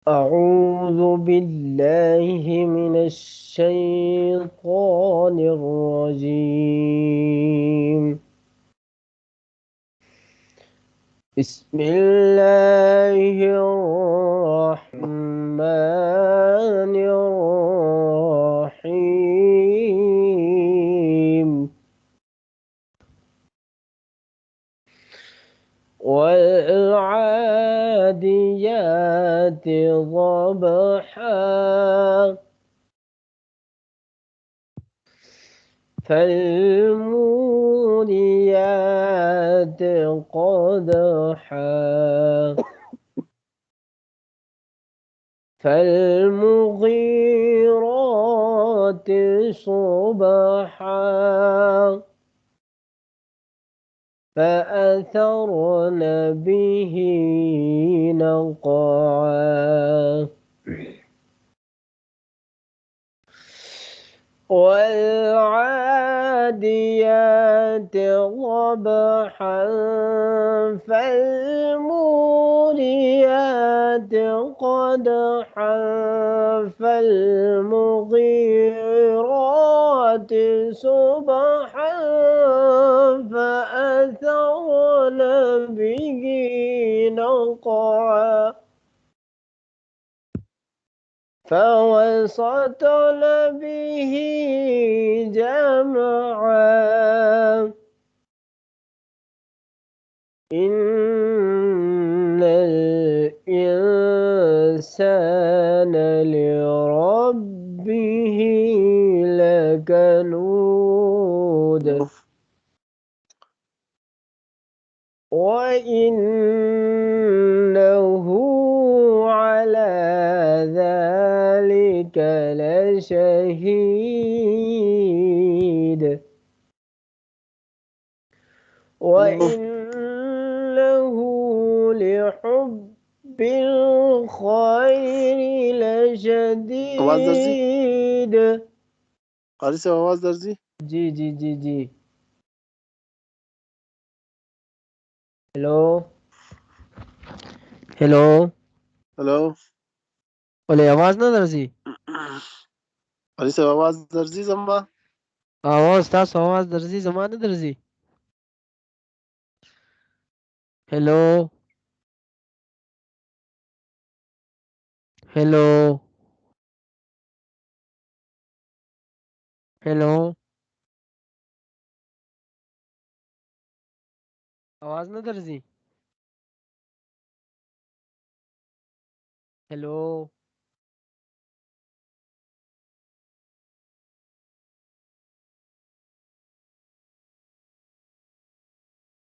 أعوذ بالله من الشيطان الرجيم. بسم الله الرحمن الرحيم. والعاديات ضبحا فالموريات قدحا فالمغيرات صبحا فأثرن به نقعا والعاديات ضبحا فالموريات قدحا فالمغيرات صبحا فأثرن به نقعا فوسطن به جمعا إن الإنسان لربه لكنود وإنه على ذلك لشهيد وإنه لحب الخير आवाज दर्जी لشديد. कारी से आवाज दर्जी जी जी जी जी। Hello hello. हेलो बोले आवाज ना दर्जी। कारी से आवाज दर्जी जम्बा आवाज तास आवाज दर्जी जमाने दर्जी। Hello hello hello. आवाज ना दर्जी। हेलो